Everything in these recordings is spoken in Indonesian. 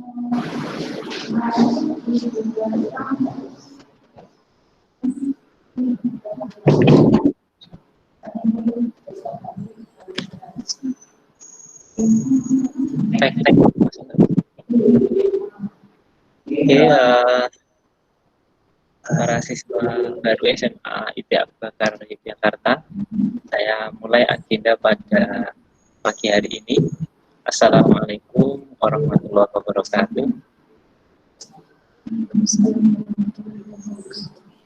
Oke, para siswa baru SMA ITB Abu Bakar Yogyakarta, saya mulai agenda pada pagi hari ini. Assalamualaikum warahmatullahi wabarakatuh.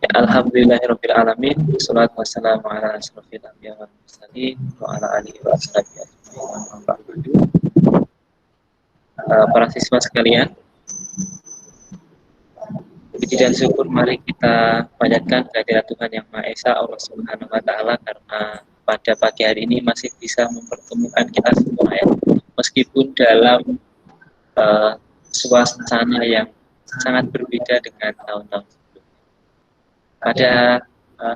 Ya, alhamdulillahirabbil alamin, wassalatu wassalamu ala asyrofil anbiya wal mursalin wa ala alihi wa sahbihi ajmain. Para siswa sekalian, puji dan syukur mari kita panjatkan kehadirat Tuhan Yang Maha Esa, Allah Subhanahu wa taala, karena pada pagi hari ini masih bisa mempertemukan kita semua ya, meskipun dalam suasana yang sangat berbeda dengan tahun-tahun sebelumnya. Pada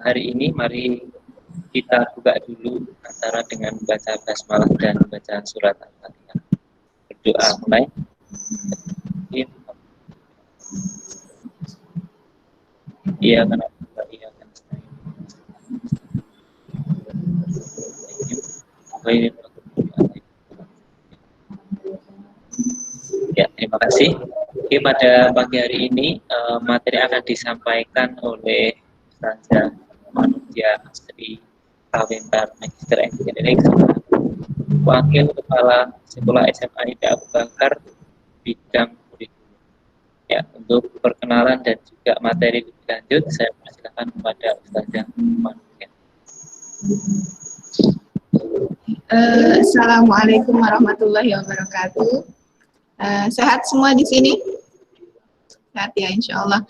hari ini mari kita buka dulu antara dengan membaca basmalah dan membaca surat Al-Fatihah. Berdoa mulai. Iya kan? Ya, terima kasih. Oke, pada pagi hari ini materi akan disampaikan oleh Ustazah Manusia Sri Kawentar Magister Engineering, Wakil Kepala Sekolah SMA ITB Abu Bakar bidang kurikulum. Ya, untuk perkenalan dan juga materi lebih lanjut, saya persilakan kepada Ustazah Manusia. Assalamualaikum warahmatullahi wabarakatuh. Sehat semua di sini? Sehat ya, insya Allah.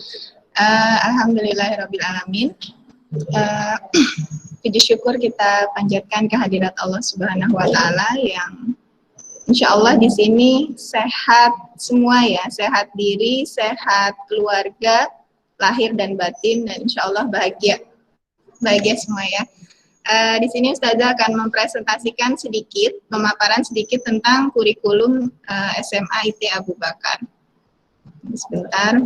Alhamdulillahirabbil alamin. Puji syukur kita panjatkan kehadirat Allah Subhanahu wa taala yang insya Allah di sini sehat semua ya, sehat diri, sehat keluarga, lahir dan batin, dan insya Allah bahagia semua ya. Di sini Ustazah akan mempresentasikan sedikit, pemaparan sedikit tentang kurikulum SMA ITB Abu Bakar. Sebentar.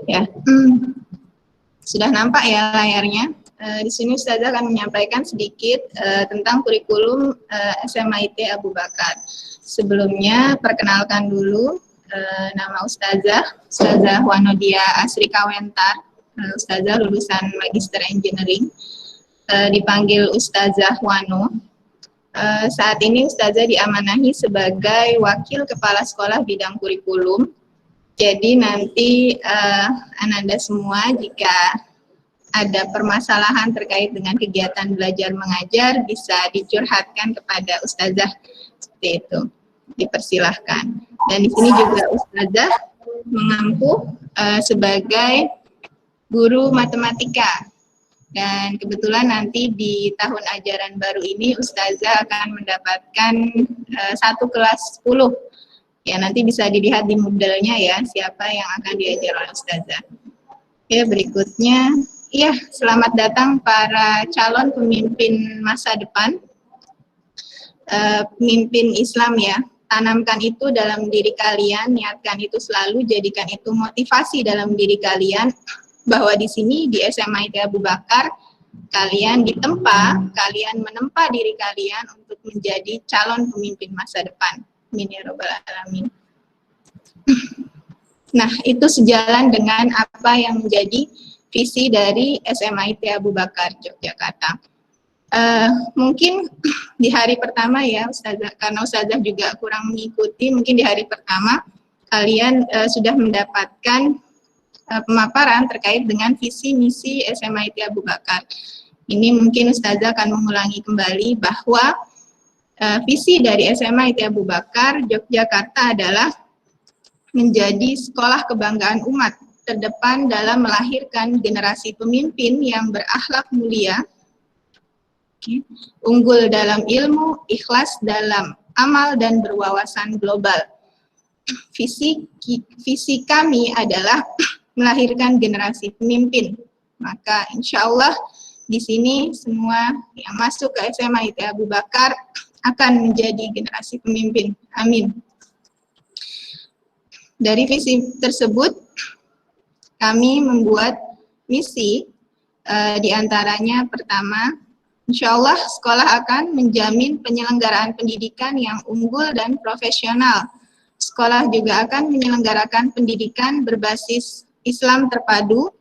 Ya, sudah nampak ya layarnya. Di sini Ustazah akan menyampaikan sedikit tentang kurikulum SMA ITB Abu Bakar. Sebelumnya perkenalkan dulu nama Ustazah Wanodia Asri Kawentar. Ustazah lulusan Magister Engineering, dipanggil Ustazah Wano. Saat ini Ustazah diamanahi sebagai Wakil Kepala Sekolah Bidang Kurikulum. Jadi nanti Ananda semua jika ada permasalahan terkait dengan kegiatan belajar mengajar bisa dicurhatkan kepada Ustazah, seperti itu. Dipersilahkan. Dan di sini juga Ustazah mengampu sebagai guru matematika. Dan kebetulan nanti di tahun ajaran baru ini Ustazah akan mendapatkan 1 kelas 10. Ya, nanti bisa dilihat di moodle-nya ya, siapa yang akan diajar oleh Ustazah. Oke, berikutnya. Ya, selamat datang para calon pemimpin masa depan, pemimpin Islam ya. Tanamkan itu dalam diri kalian, niatkan itu selalu, jadikan itu motivasi dalam diri kalian, bahwa di sini di SMA ITB Abu Bakar, kalian menempa diri kalian untuk menjadi calon pemimpin masa depan. Amin ya rabbal alamin. Nah, itu sejalan dengan apa yang menjadi visi dari SMA ITB Abu Bakar Yogyakarta. Mungkin di hari pertama ya Ustazah, karena Ustazah juga kurang mengikuti, mungkin di hari pertama kalian sudah mendapatkan pemaparan terkait dengan visi misi SMA ITB Abu Bakar. Ini mungkin Ustazah akan mengulangi kembali bahwa visi dari SMA ITB Abu Bakar Yogyakarta adalah menjadi sekolah kebanggaan umat, terdepan dalam melahirkan generasi pemimpin yang berakhlak mulia, unggul dalam ilmu, ikhlas dalam amal, dan berwawasan global. visi kami adalah melahirkan generasi pemimpin. Maka insya Allah di sini semua yang masuk ke SMA IT Abu Bakar akan menjadi generasi pemimpin. Amin. Dari visi tersebut, kami membuat misi, diantaranya pertama, insya Allah sekolah akan menjamin penyelenggaraan pendidikan yang unggul dan profesional. Sekolah juga akan menyelenggarakan pendidikan berbasis Islam terpadu.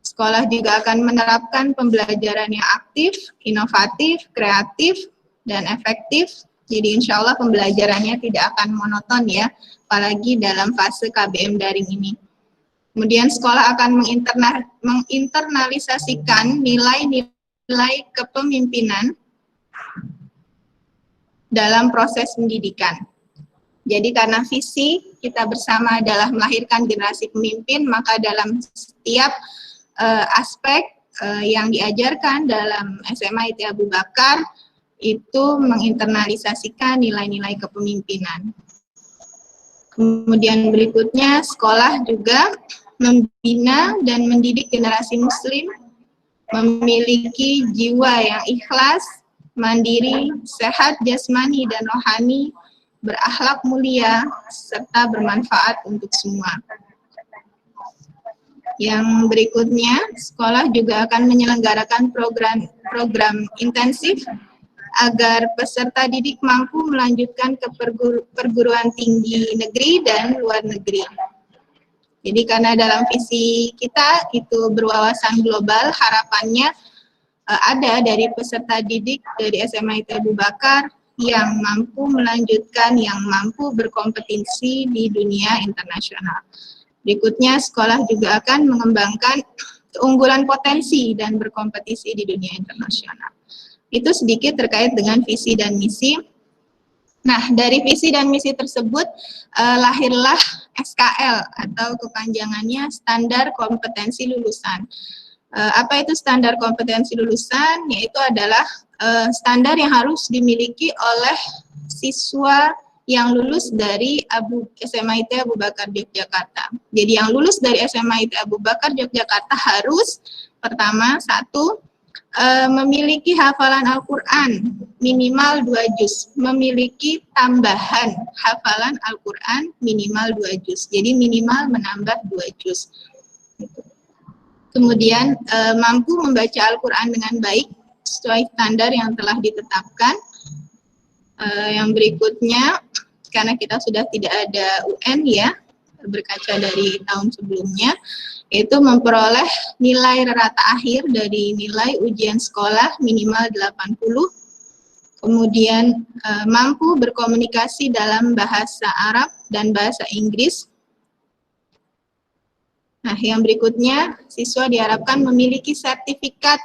Sekolah juga akan menerapkan pembelajaran yang aktif, inovatif, kreatif, dan efektif. Jadi insya Allah pembelajarannya tidak akan monoton ya, apalagi dalam fase KBM daring ini. Kemudian sekolah akan menginternalisasikan nilai-nilai kepemimpinan dalam proses pendidikan. Jadi karena visi kita bersama adalah melahirkan generasi pemimpin, maka dalam setiap aspek yang diajarkan dalam SMA IT Abu Bakar itu menginternalisasikan nilai-nilai kepemimpinan. Kemudian berikutnya sekolah juga membina dan mendidik generasi muslim memiliki jiwa yang ikhlas, mandiri, sehat jasmani dan rohani, berakhlak mulia, serta bermanfaat untuk semua. Yang berikutnya, sekolah juga akan menyelenggarakan program intensif agar peserta didik mampu melanjutkan ke perguruan tinggi negeri dan luar negeri. Jadi karena dalam visi kita itu berwawasan global, harapannya ada dari peserta didik dari SMA IT Abu Bakar yang mampu melanjutkan, yang mampu berkompetisi di dunia internasional. Berikutnya, sekolah juga akan mengembangkan keunggulan potensi dan berkompetisi di dunia internasional. Itu sedikit terkait dengan visi dan misi. Nah, dari visi dan misi tersebut lahirlah SKL atau kepanjangannya Standar Kompetensi Lulusan. Apa itu standar kompetensi lulusan? Yaitu adalah standar yang harus dimiliki oleh siswa yang lulus dari SMA IT Abu Bakar Yogyakarta. Jadi yang lulus dari SMA IT Abu Bakar Yogyakarta harus pertama, satu, memiliki hafalan Al-Quran minimal 2 juz, memiliki tambahan hafalan Al-Quran minimal 2 juz. Jadi minimal menambah 2 juz. Kemudian mampu membaca Al-Quran dengan baik sesuai standar yang telah ditetapkan. Yang berikutnya, karena kita sudah tidak ada UN ya, berkaca dari tahun sebelumnya, yaitu memperoleh nilai rata akhir dari nilai ujian sekolah minimal 80, kemudian mampu berkomunikasi dalam bahasa Arab dan bahasa Inggris. Nah, yang berikutnya, siswa diharapkan memiliki sertifikat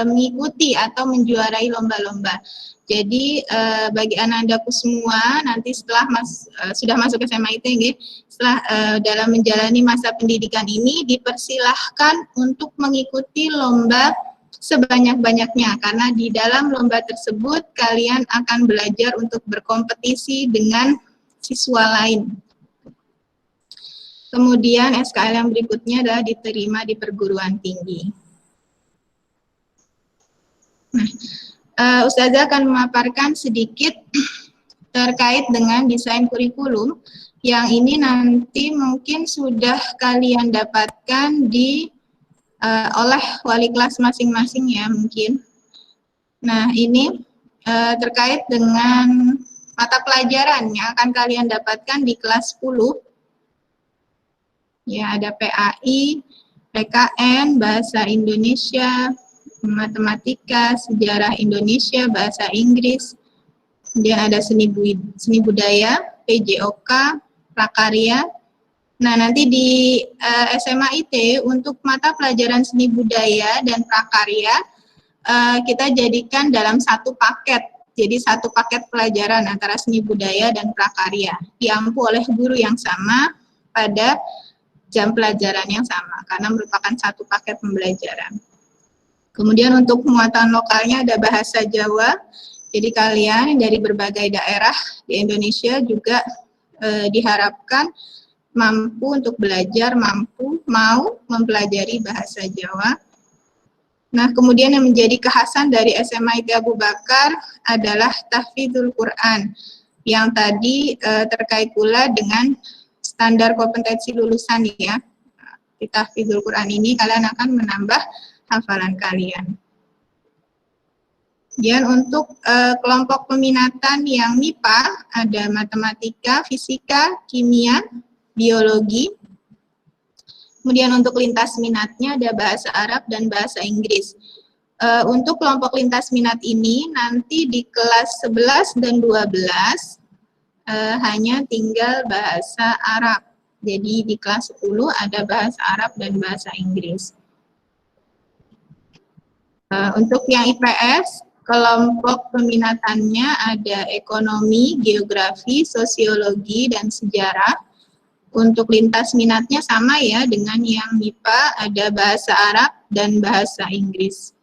mengikuti atau menjuarai lomba-lomba. Jadi, bagi anak-anakku semua, nanti setelah sudah masuk ke SMA IT, setelah dalam menjalani masa pendidikan ini, dipersilahkan untuk mengikuti lomba sebanyak-banyaknya. Karena di dalam lomba tersebut, kalian akan belajar untuk berkompetisi dengan siswa lain. Kemudian SKL yang berikutnya adalah diterima di perguruan tinggi. Nah, Ustazah akan memaparkan sedikit terkait dengan desain kurikulum, yang ini nanti mungkin sudah kalian dapatkan oleh wali kelas masing-masing ya mungkin. Nah, ini terkait dengan mata pelajaran yang akan kalian dapatkan di kelas 10. Ya, ada PAI, PKN, Bahasa Indonesia, Matematika, Sejarah Indonesia, Bahasa Inggris. Kemudian ada seni budaya, PJOK, Prakarya. Nah, nanti di SMA IT untuk mata pelajaran seni budaya dan prakarya kita jadikan dalam satu paket. Jadi satu paket pelajaran antara seni budaya dan prakarya. Diampu oleh guru yang sama pada jam pelajaran yang sama, karena merupakan satu paket pembelajaran. Kemudian untuk muatan lokalnya ada bahasa Jawa, jadi kalian dari berbagai daerah di Indonesia juga diharapkan mampu untuk belajar, mau mempelajari bahasa Jawa. Nah, kemudian yang menjadi kekhasan dari SMA IT Abu Bakar adalah tahfidzul Quran, yang tadi terkait pula dengan standar kompetensi lulusan ya. Di tahfidzul Quran ini kalian akan menambah hafalan kalian. Kemudian untuk kelompok peminatan yang MIPA ada matematika, fisika, kimia, biologi. Kemudian untuk lintas minatnya ada bahasa Arab dan bahasa Inggris. Untuk kelompok lintas minat ini nanti di kelas 11 dan 12 hanya tinggal bahasa Arab. Jadi di kelas 10 ada bahasa Arab dan bahasa Inggris. Untuk yang IPS, kelompok peminatannya ada ekonomi, geografi, sosiologi, dan sejarah. Untuk lintas minatnya sama ya dengan yang MIPA, ada bahasa Arab dan bahasa Inggris.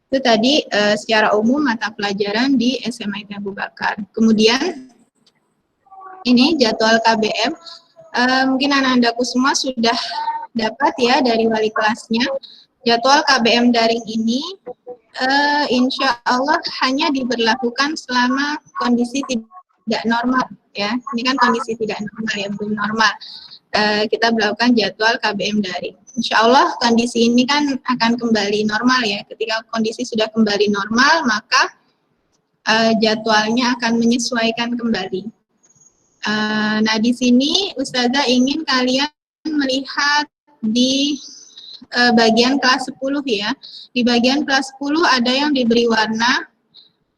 Itu tadi secara umum mata pelajaran di SMA IT Abu Bakar. Kemudian ini jadwal KBM, mungkin anak-anakku semua sudah dapat ya dari wali kelasnya. Jadwal KBM daring ini insya Allah hanya diberlakukan selama kondisi tidak normal ya. Ini kan kondisi tidak normal ya, belum normal. Kita berlakukan jadwal KBM daring. Insya Allah kondisi ini kan akan kembali normal ya. Ketika kondisi sudah kembali normal, maka jadwalnya akan menyesuaikan kembali. Nah di sini Ustazah ingin kalian melihat di bagian kelas 10 ya. Di bagian kelas 10 ada yang diberi warna,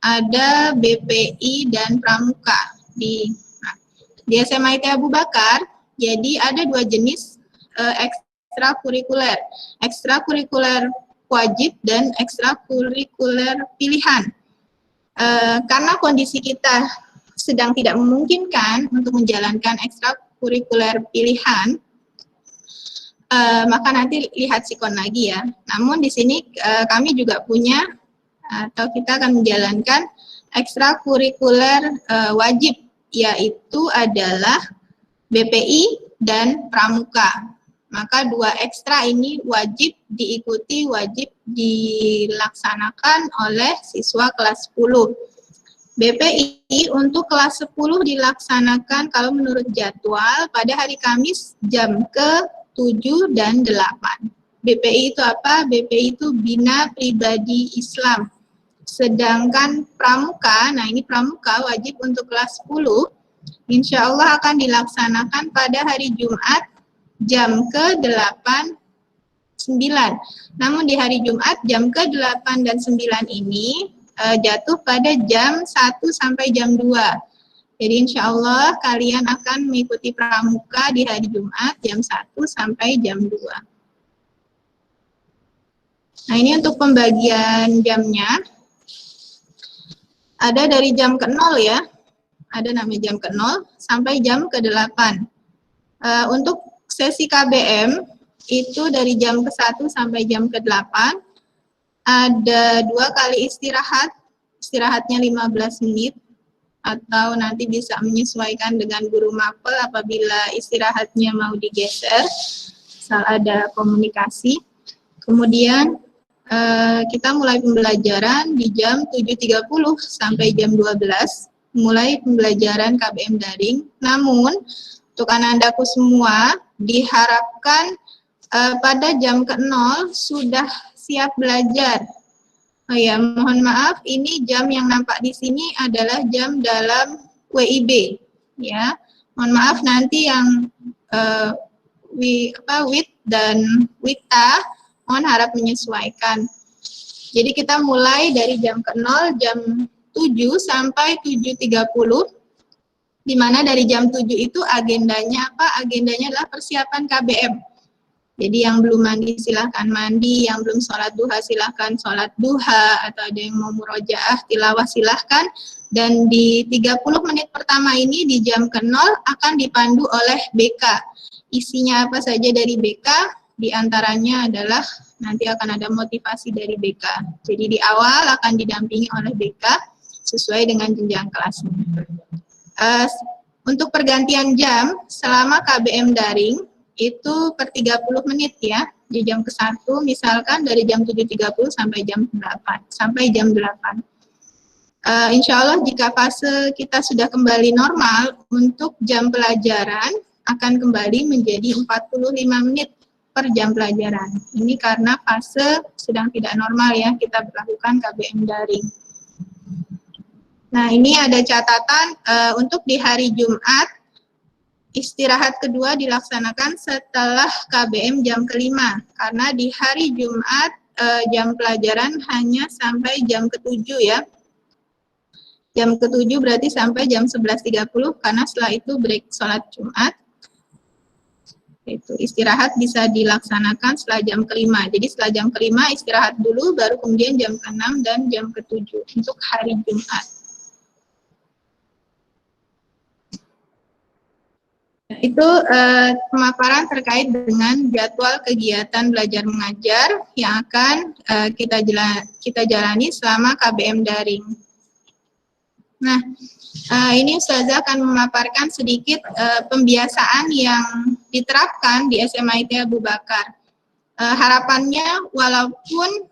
ada BPI dan Pramuka. Di SMA IT Abu Bakar, jadi ada dua jenis ekstrakurikuler. Ekstrakurikuler wajib dan ekstrakurikuler pilihan. Karena kondisi kita sedang tidak memungkinkan untuk menjalankan ekstrakurikuler pilihan, maka nanti lihat sikon lagi ya. Namun di sini kami juga punya atau kita akan menjalankan ekstrakurikuler wajib, yaitu adalah BPI dan Pramuka. Maka dua ekstra ini wajib diikuti, wajib dilaksanakan oleh siswa kelas 10. BPI untuk kelas 10 dilaksanakan kalau menurut jadwal pada hari Kamis jam ke-7 dan 8. BPI itu apa? BPI itu Bina Pribadi Islam. Sedangkan Pramuka, nah ini Pramuka wajib untuk kelas 10, insya Allah akan dilaksanakan pada hari Jumat jam ke-8, 9. Namun di hari Jumat jam ke-8 dan 9 ini jatuh pada jam 1 sampai jam 2. Jadi insya Allah kalian akan mengikuti Pramuka di hari Jumat jam 1 sampai jam 2. Nah ini untuk pembagian jamnya. Ada dari jam ke-0 ya. Ada namanya jam ke-0 sampai jam ke-8. Untuk sesi KBM itu dari jam ke-1 sampai jam ke-8. Ada 2 kali istirahat. Istirahatnya 15 menit. Atau nanti bisa menyesuaikan dengan guru mapel apabila istirahatnya mau digeser, asal ada komunikasi. Kemudian kita mulai pembelajaran di jam 7.30 sampai jam 12, mulai pembelajaran KBM daring. Namun untuk anak-anakku semua diharapkan pada jam ke-0 sudah siap belajar. Oh ya, mohon maaf, ini jam yang nampak di sini adalah jam dalam WIB, ya. Mohon maaf nanti yang WIT dan WITA, mohon harap menyesuaikan. Jadi kita mulai dari jam ke-0, jam 7 sampai 7.30, di mana dari jam 7 itu agendanya apa? Agendanya adalah persiapan KBM. Jadi yang belum mandi silahkan mandi, yang belum sholat duha silahkan sholat duha, atau ada yang mau murojaah, tilawah silahkan. Dan di 30 menit pertama ini di jam ke-0 akan dipandu oleh BK. Isinya apa saja dari BK? Di antaranya adalah nanti akan ada motivasi dari BK. Jadi di awal akan didampingi oleh BK sesuai dengan jenjang kelasnya. Untuk pergantian jam selama KBM daring itu per 30 menit ya. Di jam ke-1 misalkan dari jam 7.30 sampai jam 8. Insya Allah jika fase kita sudah kembali normal, untuk jam pelajaran akan kembali menjadi 45 menit per jam pelajaran. Ini karena fase sedang tidak normal ya, kita berlakukan KBM daring. Nah, ini ada catatan untuk di hari Jumat, istirahat kedua dilaksanakan setelah KBM jam ke-5. Karena di hari Jumat jam pelajaran hanya sampai jam ke-7 ya. Jam ke-7 berarti sampai jam 11.30, karena setelah itu break sholat Jumat. Itu istirahat bisa dilaksanakan setelah jam ke-5. Jadi setelah jam ke-5 istirahat dulu, baru kemudian jam ke-6 dan jam ke-7 untuk hari Jumat. Itu pemaparan terkait dengan jadwal kegiatan belajar mengajar yang akan kita jalani selama KBM daring. Nah, ini Ustazah akan memaparkan sedikit pembiasaan yang diterapkan di SMIT Abu Bakar. Harapannya walaupun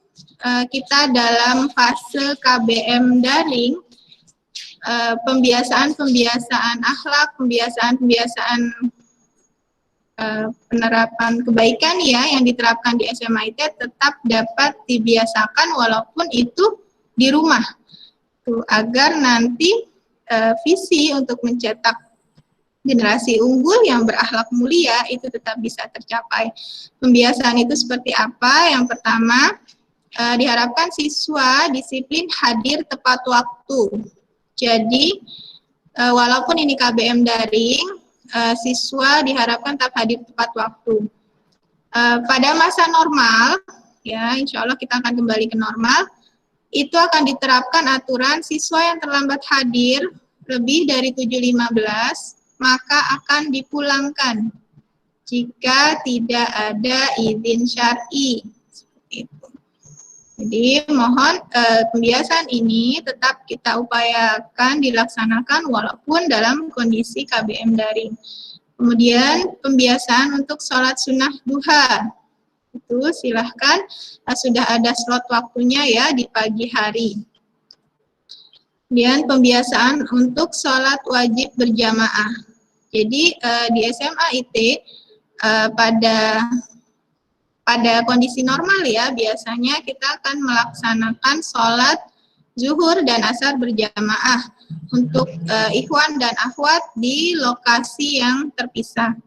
kita dalam fase KBM daring, pembiasaan akhlak, pembiasaan penerapan kebaikan ya yang diterapkan di SMIT tetap dapat dibiasakan walaupun itu di rumah, agar nanti visi untuk mencetak generasi unggul yang berakhlak mulia itu tetap bisa tercapai. Pembiasaan itu seperti apa? Yang pertama, diharapkan siswa disiplin hadir tepat waktu. Jadi, walaupun ini KBM daring, siswa diharapkan tetap hadir tepat waktu. Pada masa normal, ya insya Allah kita akan kembali ke normal, itu akan diterapkan aturan siswa yang terlambat hadir lebih dari 7.15, maka akan dipulangkan jika tidak ada izin syar'i. Seperti itu. Jadi mohon pembiasaan ini tetap kita upayakan dilaksanakan walaupun dalam kondisi KBM daring. Kemudian pembiasaan untuk sholat sunnah duha. Itu silahkan sudah ada slot waktunya ya di pagi hari. Kemudian pembiasaan untuk sholat wajib berjamaah. Jadi di SMA IT pada kondisi normal ya, biasanya kita akan melaksanakan sholat zuhur dan asar berjamaah untuk ikhwan dan akhwat di lokasi yang terpisah.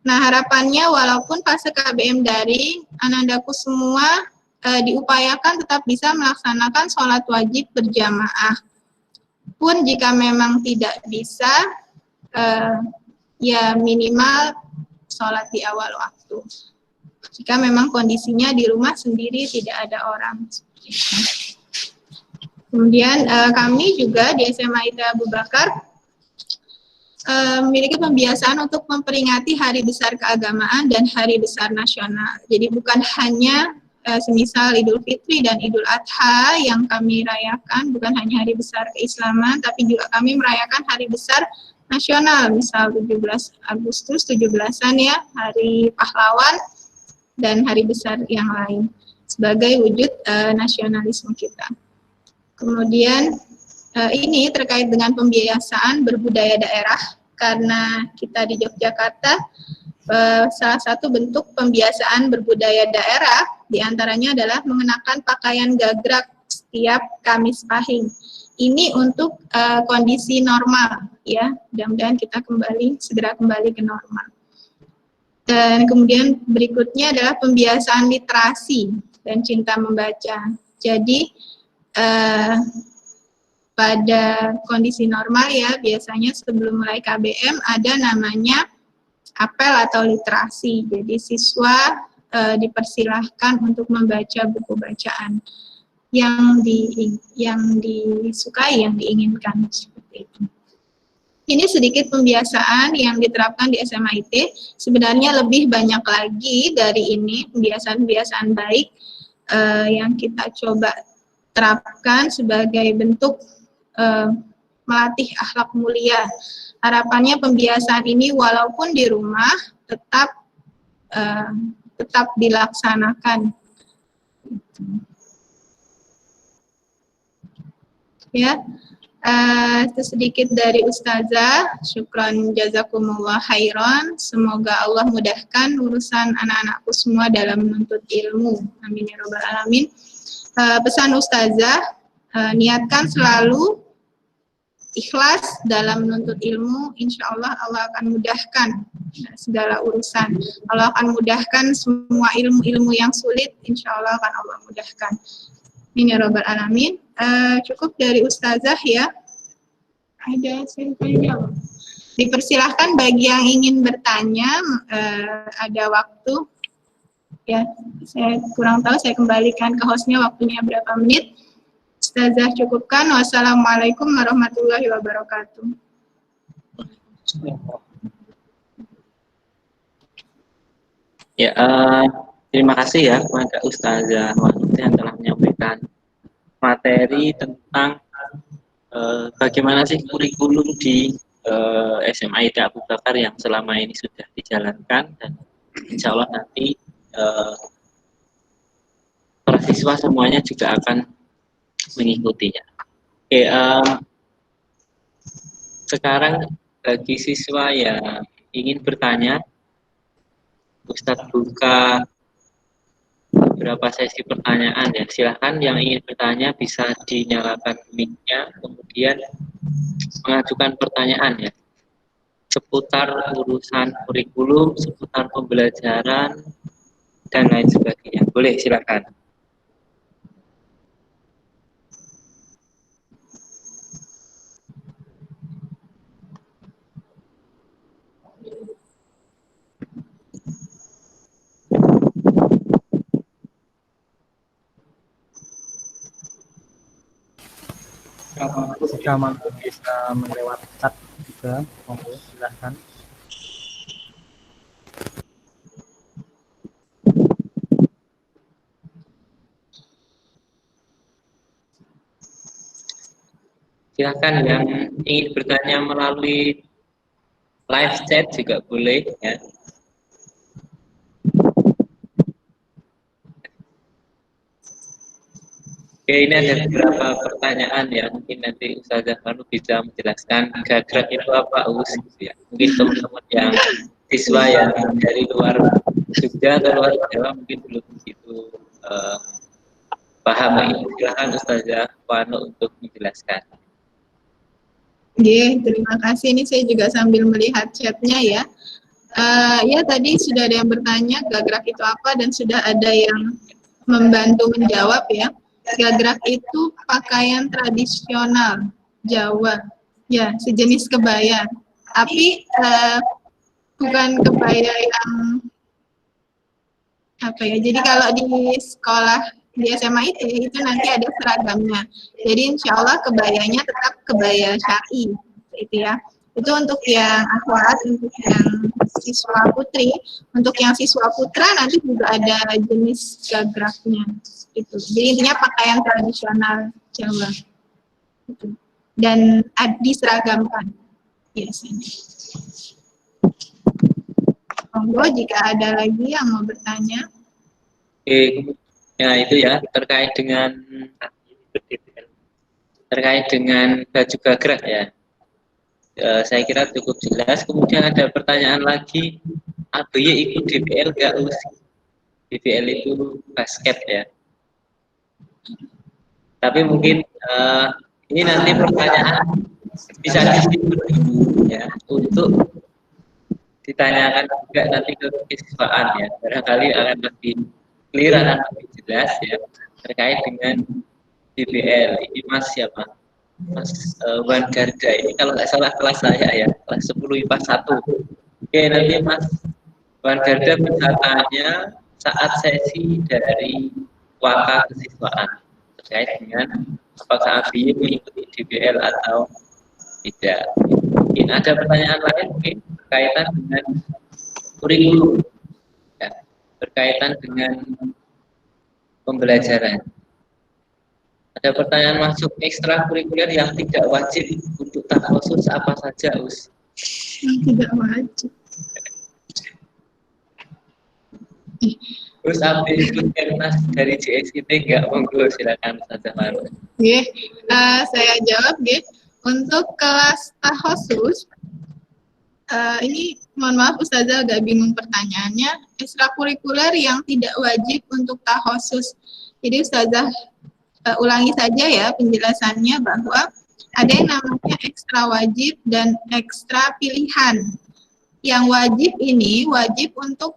Nah, harapannya walaupun fase KBM daring, anandaku semua diupayakan tetap bisa melaksanakan sholat wajib berjamaah. Pun jika memang tidak bisa, ya minimal sholat di awal waktu. Jika memang kondisinya di rumah sendiri tidak ada orang. Kemudian kami juga di SMA IT Abu Bakar memiliki pembiasaan untuk memperingati hari besar keagamaan dan hari besar nasional. Jadi bukan hanya semisal Idul Fitri dan Idul Adha yang kami rayakan, bukan hanya hari besar keislaman, tapi juga kami merayakan hari besar nasional, misal 17 Agustus, 17-an ya, hari pahlawan, dan hari besar yang lain sebagai wujud nasionalisme kita. Kemudian ini terkait dengan pembiasaan berbudaya daerah, karena kita di Yogyakarta salah satu bentuk pembiasaan berbudaya daerah diantaranya adalah mengenakan pakaian gagrak setiap Kamis Pahing. Ini untuk kondisi normal ya, mudah-mudahan kita segera kembali ke normal. Dan kemudian berikutnya adalah pembiasaan literasi dan cinta membaca. Jadi pada kondisi normal ya, biasanya sebelum mulai KBM ada namanya apel atau literasi. Jadi siswa dipersilahkan untuk membaca buku bacaan yang disukai, yang diinginkan, seperti itu. Ini sedikit pembiasaan yang diterapkan di SMA IT. Sebenarnya lebih banyak lagi dari ini, pembiasaan-pembiasaan baik yang kita coba terapkan sebagai bentuk melatih akhlak mulia. Harapannya pembiasaan ini walaupun di rumah tetap dilaksanakan. Ya, itu sedikit dari Ustazah. Syukran jazakumullah khairan. Semoga Allah mudahkan urusan anak-anakku semua dalam menuntut ilmu. Amin ya rabbal alamin. Pesan Ustazah, niatkan selalu ikhlas dalam menuntut ilmu, insya Allah Allah akan mudahkan segala urusan. Allah akan mudahkan semua ilmu-ilmu yang sulit, insya Allah akan Allah mudahkan. Amin ya rabbal alamin. Cukup dari Ustazah ya. Ada saya tanya. Dipersilahkan bagi yang ingin bertanya, ada waktu. Ya, saya kurang tahu, saya kembalikan ke hostnya waktunya berapa menit. Ustazah cukupkan. Wassalamualaikum warahmatullahi wabarakatuh. Ya, terima kasih ya kepada Ustazah Wanuti yang telah menyampaikan materi tentang bagaimana sih kurikulum di SMA ITE Abu Bakar yang selama ini sudah dijalankan, dan insya Allah nanti para siswa semuanya juga akan mengikutinya. Oke, sekarang bagi siswa yang ingin bertanya, Ustadz buka beberapa sesi pertanyaan ya. Silahkan yang ingin bertanya bisa dinyalakan mic-nya, kemudian mengajukan pertanyaan ya seputar urusan kurikulum, seputar pembelajaran, dan lain sebagainya. Boleh, silakan. Jika mampu bisa melewat chat juga, monggo silahkan. Silakan yang ingin bertanya melalui live chat juga boleh ya. Oke, ini ada beberapa pertanyaan ya, mungkin nanti Ustazah Manu bisa menjelaskan gagrag itu apa, ya. Mungkin teman-teman yang siswa yang dari luar Jogja atau luar Jawa mungkin belum begitu paham ini. Silakan Ustazah Manu untuk menjelaskan. Terima kasih. Ini saya juga sambil melihat chatnya ya. Ya tadi sudah ada yang bertanya gagrag itu apa, dan sudah ada yang membantu menjawab ya. Gagrag itu pakaian tradisional Jawa, ya sejenis kebaya, tapi bukan kebaya yang apa ya. Jadi kalau di sekolah di SMA itu nanti ada seragamnya. Jadi insya Allah kebayanya tetap kebaya syar'i, itu ya. Itu untuk yang akhwat, untuk yang siswa putri. Untuk yang siswa putra nanti juga ada jenis gagragnya. Itu. Jadi intinya pakaian tradisional Jawa. Itu. Dan diseragamkan biasanya. Monggo jika ada lagi yang mau bertanya. Oke, ya itu ya terkait dengan baju gagrag ya. Saya kira cukup jelas. Kemudian ada pertanyaan lagi, ABY ikut DBL nggak usih? DBL itu basket ya. Tapi mungkin ini nanti pertanyaan bisa disimpan ya untuk ditanyakan juga nanti ke kesiswaan ya. Barangkali akan lebih clear, akan lebih jelas ya terkait dengan DBL. Ini Mas siapa? Mas Wan Garda. Ini kalau nggak salah kelas saya ya, kelas 10 IPA 1. Oke, nanti Mas Wan Garda bisa tanya saat sesi dari waka kesiswaan terkait dengan apakah ABY mengikuti DBL atau tidak. Mungkin ada pertanyaan lain mungkin berkaitan dengan kurikulum, ya, berkaitan dengan pembelajaran. Ada pertanyaan masuk, ekstrakurikuler yang tidak wajib untuk takhusus apa saja, Us? Yang tidak wajib. Us update ikut Kemnas dari JSIT nggak? Monggo silakan Ustazah Marun. Saya jawab untuk kelas takhusus. Ini mohon maaf Ustazah agak bingung pertanyaannya. Ekstrakurikuler yang tidak wajib untuk takhusus. Jadi Ustazah ulangi saja ya penjelasannya bahwa ada yang namanya ekstra wajib dan ekstra pilihan. Yang wajib ini wajib untuk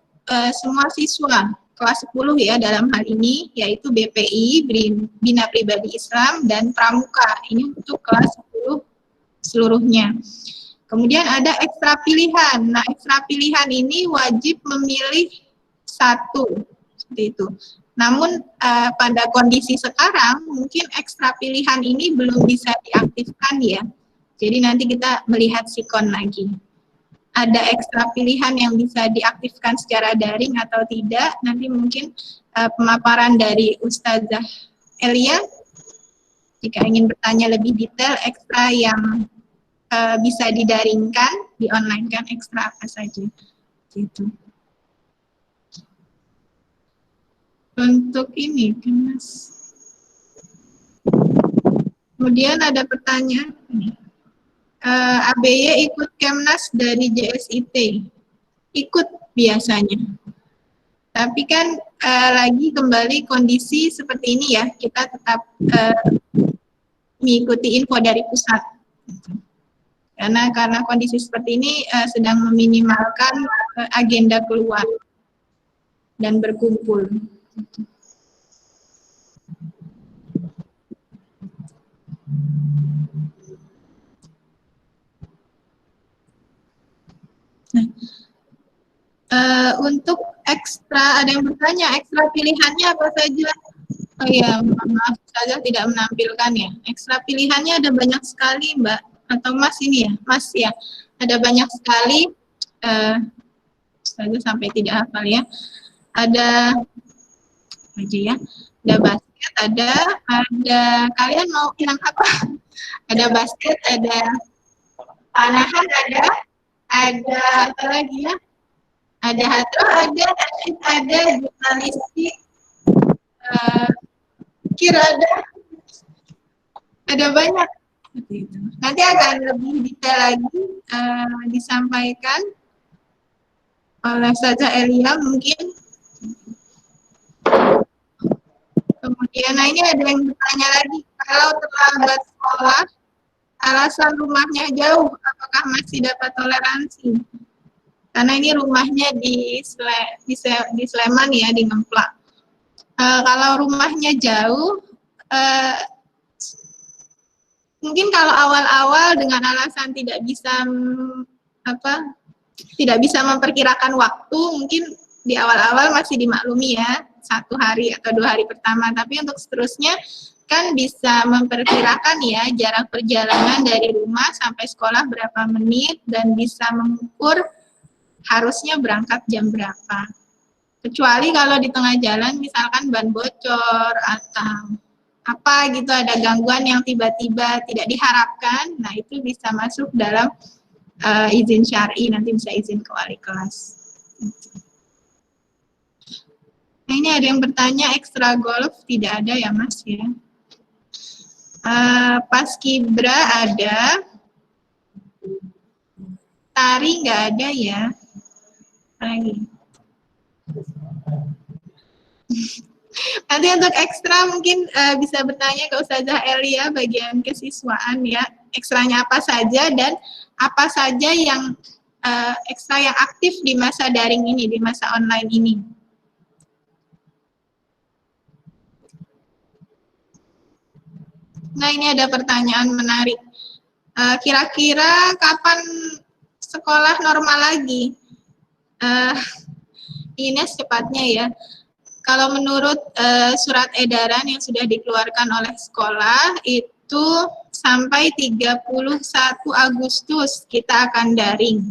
semua siswa kelas 10 ya dalam hal ini, yaitu BPI, Bina Pribadi Islam, dan Pramuka. Ini untuk kelas 10 seluruhnya. Kemudian ada ekstra pilihan. Nah, ekstra pilihan ini wajib memilih satu, seperti itu. Namun pada kondisi sekarang mungkin ekstra pilihan ini belum bisa diaktifkan ya. Jadi nanti kita melihat sikon lagi. Ada ekstra pilihan yang bisa diaktifkan secara daring atau tidak. Nanti mungkin pemaparan dari Ustazah Elia. Jika ingin bertanya lebih detail, ekstra yang bisa didaringkan, di-online-kan ekstra apa saja. Gitu. Untuk ini, Mas. Kemudian ada pertanyaan ini. ABY ikut Kemnas dari JSIT. Ikut biasanya. Tapi kan lagi kembali kondisi seperti ini ya, kita tetap mengikuti info dari pusat. Karena kondisi seperti ini sedang meminimalkan agenda keluar dan berkumpul. Untuk ekstra, ada yang bertanya, ekstra pilihannya apa saja? Oh iya, maaf saja tidak menampilkan ya. Ekstra pilihannya ada banyak sekali, Mbak. Atau Mas ini ya, Mas ya. Ada banyak sekali, saja sampai tidak hafal ya. Ada aja ya. Ada basket, ada kalian mau yang apa? Ada basket, ada panahan, ada apa lagi ya? Ada hatro, ada jurnalistik, kira ada banyak. Nanti akan lebih detail lagi disampaikan oleh Ustazah Elia mungkin. Kemudian, nah ini ada yang bertanya lagi, kalau terlambat sekolah, alasan rumahnya jauh, apakah masih dapat toleransi? Karena ini rumahnya di Sleman ya, di Ngemplak. Kalau rumahnya jauh, mungkin kalau awal-awal dengan alasan tidak bisa memperkirakan waktu, mungkin di awal-awal masih dimaklumi ya, 1 hari atau 2 hari pertama. Tapi untuk seterusnya kan bisa memperkirakan ya jarak perjalanan dari rumah sampai sekolah berapa menit dan bisa mengukur harusnya berangkat jam berapa. Kecuali kalau di tengah jalan misalkan ban bocor atau apa gitu, ada gangguan yang tiba-tiba tidak diharapkan, nah itu bisa masuk dalam izin syar'i, nanti bisa izin ke wali kelas. Nah ini ada yang bertanya, ekstra golf tidak ada ya Mas ya? Paskibra ada, tari nggak ada ya? Lagi. Nanti untuk ekstra mungkin bisa bertanya ke Ustazah Elia bagian kesiswaan ya, ekstranya apa saja dan apa saja yang ekstra yang aktif di masa daring ini, di masa online ini. Nah ini ada pertanyaan menarik. Kira-kira kapan sekolah normal lagi? Ini secepatnya ya. Kalau menurut surat edaran yang sudah dikeluarkan oleh sekolah, itu sampai 31 Agustus kita akan daring.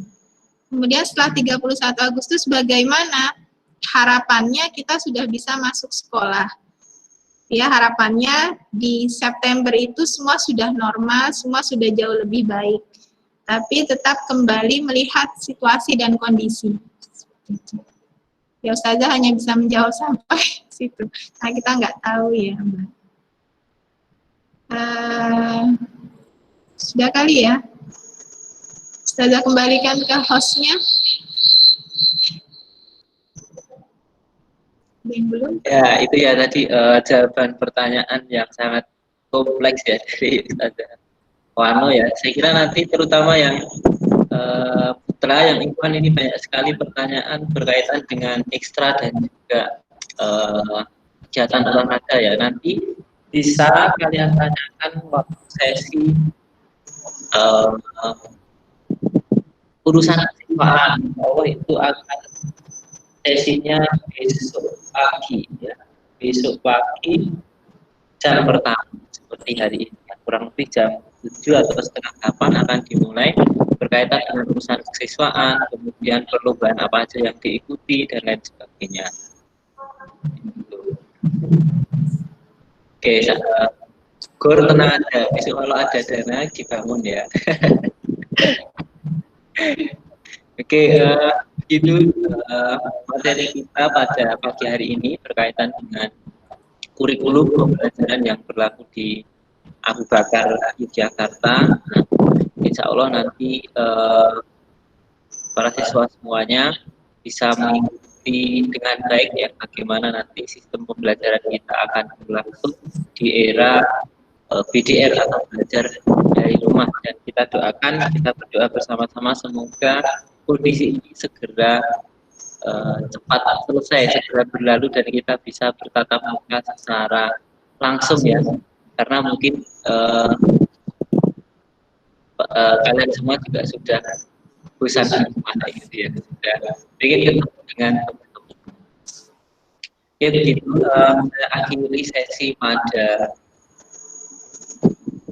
Kemudian setelah 31 Agustus bagaimana? Harapannya kita sudah bisa masuk sekolah. Ya, harapannya di September itu semua sudah normal, semua sudah jauh lebih baik. Tapi tetap kembali melihat situasi dan kondisi. Ya, Ustazah hanya bisa menjawab sampai situ. Nah, kita nggak tahu ya, Mbak. Sudah kali ya. Ustazah kembalikan ke hostnya. Belum? Ya, itu ya tadi jawaban pertanyaan yang sangat kompleks ya dari Ustazah Wano ya. Saya kira nanti terutama yang Putra, yang Ikhwan ini banyak sekali pertanyaan berkaitan dengan ekstra dan juga kegiatan olahraga ya. Nanti bisa kalian tanyakan waktu sesi urusan kejiwaan. Oh, itu akan sesinya besok pagi ya, besok pagi jam pertama seperti hari ini ya. Kurang lebih jam 7 atau setengah 8 akan dimulai berkaitan dengan urusan kesiswaan, kemudian perlombaan apa aja yang diikuti dan lain sebagainya. Oke, Gor tenang aja, besok kalau ada dana dibangun ya. Oke, itu materi kita pada pagi hari ini berkaitan dengan kurikulum pembelajaran yang berlaku di Abu Bakar Yogyakarta. Nah, insya Allah nanti para siswa semuanya bisa mengikuti dengan baik ya bagaimana nanti sistem pembelajaran kita akan berlangsung di era BDR atau belajar dari rumah, dan kita berdoa bersama-sama semoga kondisi ini segera cepat selesai, segera berlalu dan kita bisa bertatap muka secara langsung ya, karena mungkin kalian semua juga sudah bosan di rumah gitu ya, sudah ingin ketemu dengan teman-teman. Ya begitu, akhiri sesi pada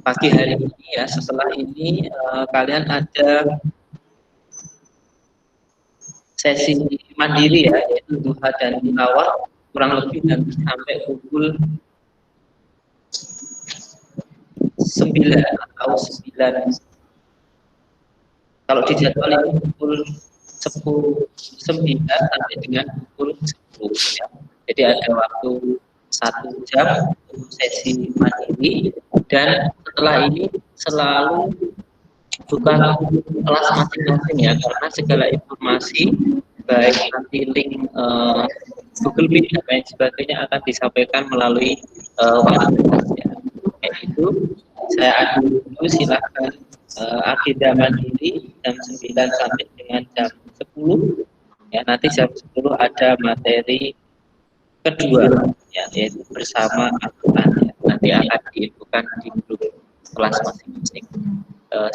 pagi hari ini ya. Setelah ini kalian ada sesi mandiri ya, yaitu duha dan tilawah kurang lebih nanti sampai pukul 9 atau 9. Kalau di jadwal itu pukul 9 sampai dengan pukul 10 ya. Jadi ada waktu 1 jam untuk sesi mandiri, dan setelah ini selalu buka kelas masing-masing ya, karena segala informasi baik nanti link Google Meet dan lain sebagainya akan disampaikan melalui WhatsApp ya. Itu saya adu dulu, silakan agenda mandiri jam 9 sampai dengan jam 10 ya. Nanti jam 10 ada materi kedua ya, yaitu bersama Al-Quran ya. Nanti akan diinfokan di grup kelas masing-masing.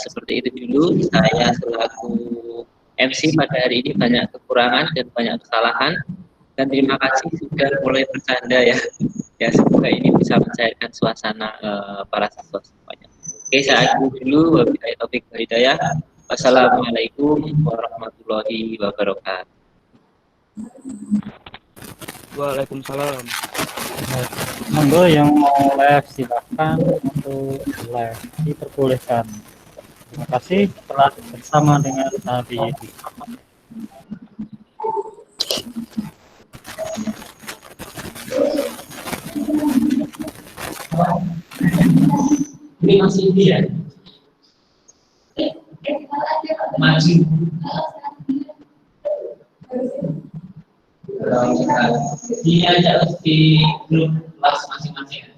Seperti itu dulu. Saya selaku MC pada hari ini banyak kekurangan dan banyak kesalahan, dan terima kasih sudah mulai bercanda ya. Ya, semoga ini bisa mencairkan suasana para siswa semuanya. Oke, saya akhiri dulu. Wabillahi taufiq wal hidayah. Wassalamualaikum warahmatullahi wabarakatuh. Waalaikumsalam. Monggo yang mau live silakan untuk live, diperbolehkan. Terima kasih telah bersama dengan Nabi. Ini masih dia. Masih. Dia aja di grup kelas masing-masing.